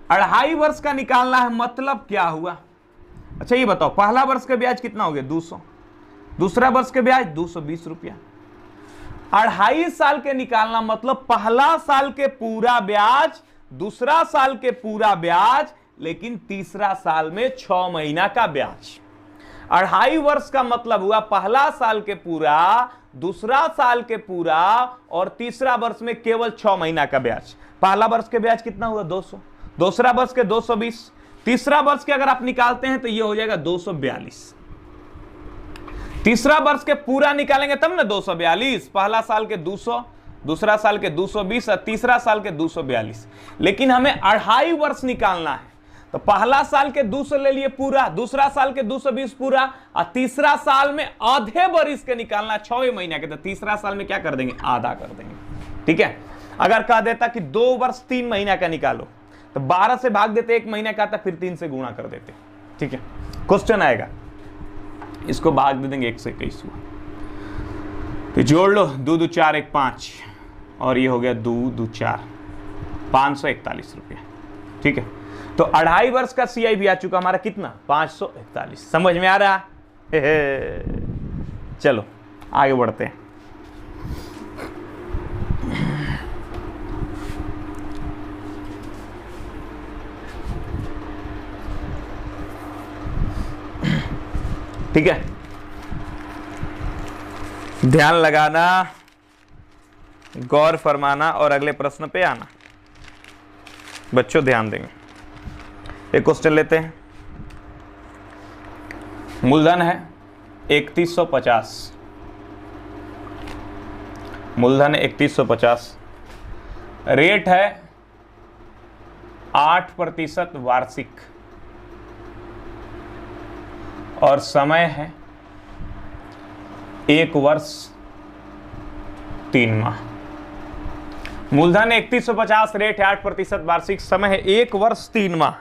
2.5 वर्ष का निकालना है मतलब क्या हुआ? अच्छा ये बताओ, पहला वर्ष का ब्याज कितना हो गया? 200। दूसरा वर्ष के ब्याज 220 रुपया। 2.5 साल के निकालना मतलब पहला साल के पूरा ब्याज, दूसरा साल के पूरा ब्याज, लेकिन तीसरा साल में 6 महीना का ब्याज। 2.5 वर्ष का मतलब हुआ पहला साल के पूरा, दूसरा साल के पूरा और तीसरा वर्ष में केवल 6 महीना का ब्याज। पहला वर्ष के ब्याज कितना हुआ? 200। दूसरा वर्ष के 220। तीसरा वर्ष के अगर आप निकालते हैं तो ये हो जाएगा 242। तीसरा वर्ष के पूरा निकालेंगे तब ना 242। पहला साल के 200, दूसरा साल के 220 और तीसरा साल के 242। लेकिन हमें 2.5 वर्ष निकालना है तो पहला साल के 200 ले लिए पूरा, दूसरा साल के 220 पूरा और तीसरा साल में आधे वर्ष के निकालना 6 महीने के, तो तीसरा साल में क्या कर देंगे? आधा कर देंगे। ठीक है। अगर कह देता कि 2 वर्ष 3 महीना का निकालो तो 12 से भाग देते, 1 महीने का आता, फिर 3 से गुणा कर देते। ठीक है। क्वेश्चन आएगा, इसको भाग दे देंगे 1 से 21 हुआ तो जोड़ लो, 2 2 4 1 5 और ये हो गया 2 2 4 541 रुपया। ठीक है। तो 2.5 वर्ष का CI भी आ चुका हमारा, कितना? 541। समझ में आ रहा है? चलो आगे बढ़ते हैं। ठीक है, ध्यान लगाना, गौर फरमाना और अगले प्रश्न पे आना। बच्चों ध्यान देंगे। एक क्वेश्चन लेते हैं। मूलधन है 3150, मूलधन 3150, रेट है 8% वार्षिक और समय है 1 वर्ष 3 माह। मूलधन 3150, रेट है 8% वार्षिक, समय है 1 वर्ष 3 माह।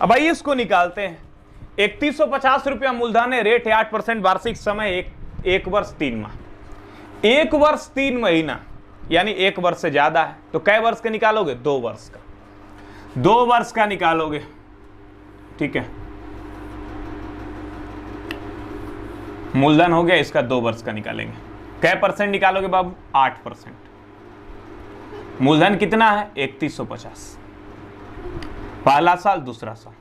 अब आइए इसको निकालते हैं। 3150 रुपया मूलधन है, रेट है 8% वार्षिक, समय 1 वर्ष 3 माह। 1 वर्ष 3 महीना यानी 1 वर्ष से ज्यादा है, तो कै वर्ष का निकालोगे? 2 वर्ष का। 2 वर्ष का निकालोगे। ठीक है, मूलधन हो गया, इसका 2 वर्ष का निकालेंगे। कै % निकालोगे बाबू? 8%। मूलधन कितना है? 3150। पहला साल, दूसरा साल।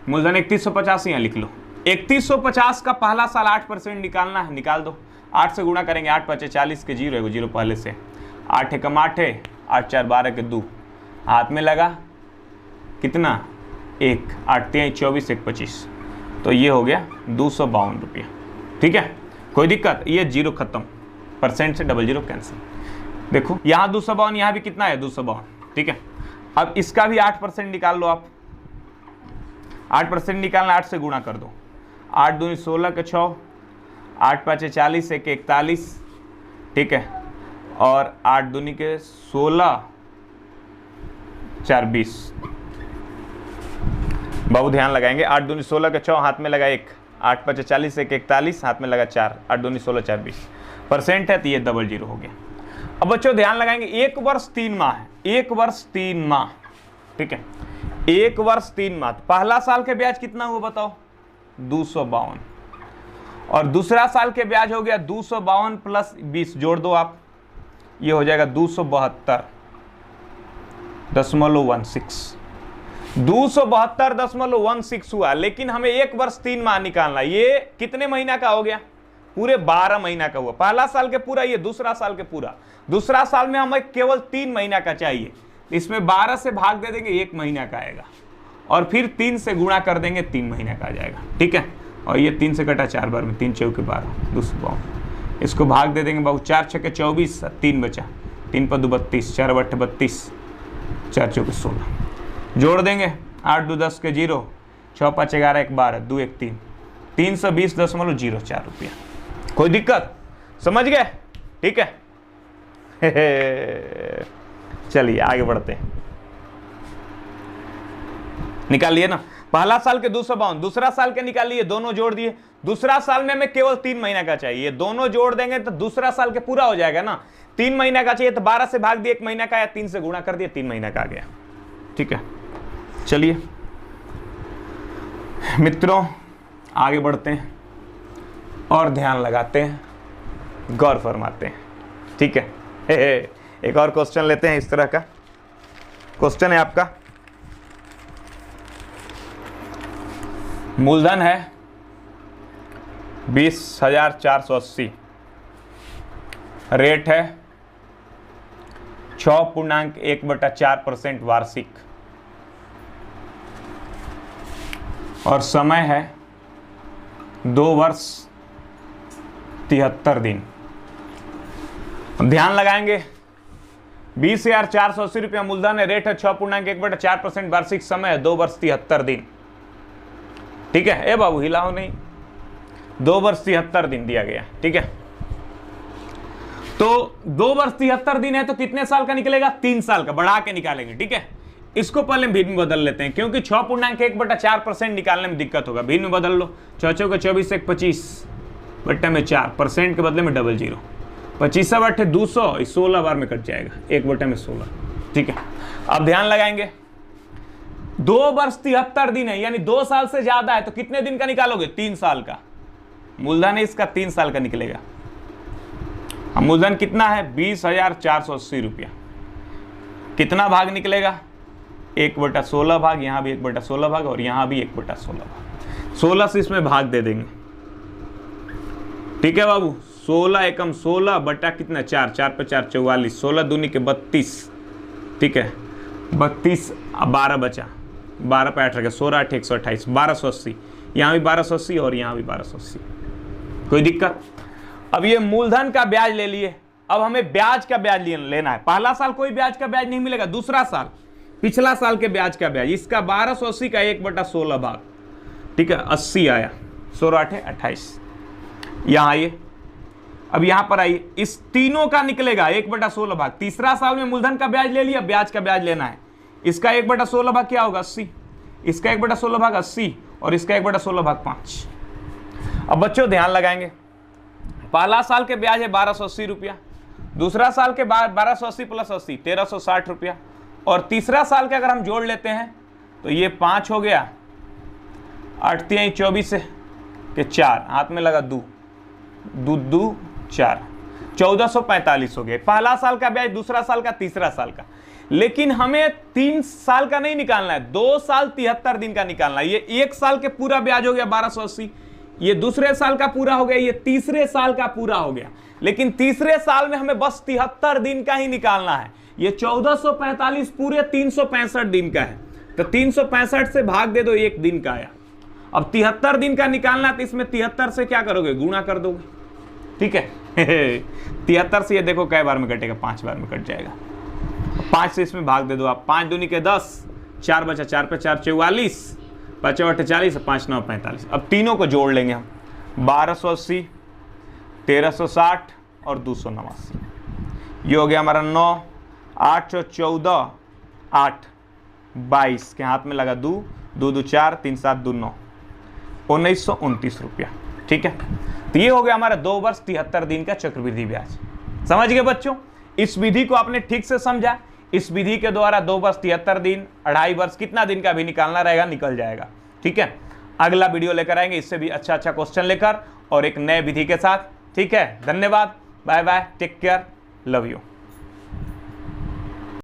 मूलधन 3150 यहाँ लिख लो। 3150 का पहला साल 8% निकालना है, निकाल दो। 8 से गुणा करेंगे, 8 5 40 के 0 है, 0 पहले से। 8 एकम 8 है, 8 4 12 के 2, हाथ में लगा कितना? 1, 8 3 24 1 25, तो ये हो गया 252 रुपया। ठीक है, कोई दिक्कत? ये 0 खत्म, परसेंट से 00 कैंसिल। देखो यहाँ 252, यहाँ भी कितना है? 252। ठीक है, अब इसका भी 8% निकाल लो आप। 8% निकालना, 8 से गुणा कर दो। 8 दूनी 16 के 6, 8 5 40 1 41। ठीक है, और 8 दूनी के 16 4 20। बहुत ध्यान लगाएंगे। 8 दूनी 16 के 6, हाथ में लगा 1, 8 5 40 1 41, हाथ में लगा 4, 8 दूनी 16 4 20, परसेंट है तो ये 00 हो गया। अब बच्चों ध्यान लगाएंगे, 1 वर्ष 3 माह है, 1 वर्ष 3 माह। ठीक है, 1 वर्ष 3 माह। पहला साल के ब्याज कितना हुआ बताओ? 252, और दूसरा साल के ब्याज हो गया 252 प्लस 20, जोड़ दो आप, ये हो जाएगा 272.16। 272.16 हुआ। लेकिन हमें 1 वर्ष 3 माह निकालना, ये कितने महीना का हो गया? पूरे 12 महीना का हुआ। पहला साल के पूरा, ये दूसरा साल के पूरा। दूसरा साल में हमें केवल 3 महीना का चाहिए, इसमें 12 से भाग दे देंगे, 1 महीना का आएगा, और फिर 3 से गुणा कर देंगे, 3 महीना का आ जाएगा। ठीक है, और ये 3 से कटा 4 बार में, 3 चौके 12, 252। इसको भाग दे देंगे बाबू, 4 छक्के 24, 3 बचा, 3 पर 2 32, 4 बट्टे 32, 4 चौके 16, जोड़ देंगे, 8 2 10 के 0, 6 5 11 1 12 2 1 3 320.04 रुपया। कोई दिक्कत? समझ गए? ठीक है। चलिए आगे बढ़ते हैं। निकाल लिए ना, पहला साल के 252, दूसरा साल के निकाल लिए, दोनों जोड़ दिए। दूसरा साल में हमें केवल 3 महीना का चाहिए, दोनों जोड़ देंगे तो दूसरा साल के पूरा हो जाएगा ना। 3 महीना का चाहिए तो 12 से भाग दिए 1 महीना का, या 3 से गुणा कर दिए 3 महीना का आ गया। ठीक है, चलिए मित्रों आगे बढ़ते हैं और ध्यान लगाते हैं, गौर फरमाते हैं। ठीक है, एक और क्वेश्चन लेते हैं। इस तरह का क्वेश्चन है आपका, मूलधन है 20,480, रेट है 6.1/4% वार्षिक, और समय है 2 वर्ष 73 दिन। ध्यान लगाएंगे, 20,480 रुपया मूलधन है, रेट है 6.1/4% वार्षिक, समय है 2 वर्ष 73 दिन। ठीक है, ए बाबू हिलाओ नहीं, 2 वर्ष 73 दिन दिया गया। ठीक है, तो 2 वर्ष 73 दिन है तो कितने साल का निकलेगा? 3 साल का, बढ़ा के निकालेंगे। ठीक है, इसको पहले भिन्न में बदल लेते हैं, क्योंकि 6.1/4% निकालने में दिक्कत होगा। भिन्न में बदल लो, 6 × 24 = 25 बट्टा में 4, परसेंट के बदले में 00, 25 × 8 = 200, 16 बार में कट जाएगा, 1/16। ठीक है, अब ध्यान लगाएंगे, 2 वर्ष 73 दिन है, यानी 2 साल से ज्यादा है, तो कितने दिन का निकालोगे? 3 साल का। मूलधन है इसका 3 साल का निकलेगा। अब मूलधन कितना है? 20,480 रुपया। कितना भाग निकलेगा? 1/16 भाग, यहाँ भी 1/16 भाग, और यहाँ भी 1/16 भाग। 16 से इसमें भाग दे देंगे। ठीक है बाबू, 16 एकम 16 बटा कितना? 4, 4 × 4 = 44, 16 दूनी के 32। ठीक है, 32, अब 12 बचा, 12 × 8 16, 8 × 128, 1280। यहाँ भी 1280 और यहाँ भी 1280। कोई दिक्कत? अब ये मूलधन का ब्याज ले लिए, अब हमें ब्याज का ब्याज लेना है। पहला साल कोई ब्याज का ब्याज नहीं मिलेगा, दूसरा साल पिछला साल के ब्याज का ब्याज, इसका 1280 का 1/16 भाग। ठीक है, 80 आया, 16 8 28। यहाँ आइए, अब यहाँ पर आइए, इस तीनों का निकलेगा 1/16 भाग। तीसरा साल में मूलधन का ब्याज ले लिया, ब्याज का ब्याज लेना है। इसका 1/16 भाग क्या होगा? 80। इसका 1/16 भाग 80, और इसका 1/16 भाग 5। अब बच्चों ध्यान लगाएंगे, पहला साल के ब्याज है 1280 रुपया, दूसरा साल के 1280 + 80 1360 रुपया, और तीसरा साल के अगर हम जोड़ लेते हैं तो ये 5 हो गया, 8 × 3 = 24 के 4 हाथ में लगा 2 2 2 4, 1445 हो गया। पहला साल का ब्याज, दूसरा साल का, तीसरा साल का। लेकिन हमें 3 साल का नहीं निकालना है, 2 साल 73 दिन का निकालना है। ये 1 साल के पूरा ब्याज हो गया 1280, ये दूसरे साल का पूरा हो गया, ये तीसरे साल का पूरा हो गया। लेकिन तीसरे साल में हमें बस 73 दिन का ही निकालना है। ये 1445 पूरे 365 दिन का है, तो 365 से भाग दे दो, 1 दिन का आया। अब 73 दिन का निकालना है, तो इसमें 73 से क्या करोगे? गुणा कर दोगे। ठीक है, 73 से ये देखो कै बार में कटेगा? 5 बार में कट जाएगा। 5 से इसमें भाग दे दो आप, 5 दूनी के 10, 4 बचा, 4 × 4 = 44, 5 × 8 = 40, 5 × 9 = 45। अब तीनों को जोड़ लेंगे हम, 1280, 1360 और 289। ये हो गया हमारा 9, 814, 8, 22 के हाथ में लगा 2, 2 2 4, 3 7 2 9, 1929 रुपया। ठीक है, तो ये हो गया हमारा 2 वर्ष 73 दिन का चक्रवृद्धि ब्याज। समझ गए बच्चों? इस विधि को आपने ठीक से समझा। इस विधि के द्वारा 2 वर्ष 73 दिन, 2.5 वर्ष कितना दिन का भी निकालना रहेगा, निकल जाएगा। ठीक है, अगला वीडियो लेकर आएंगे इससे भी अच्छा क्वेश्चन लेकर और एक नए विधि के साथ। ठीक है, धन्यवाद, bye bye, take care, love you.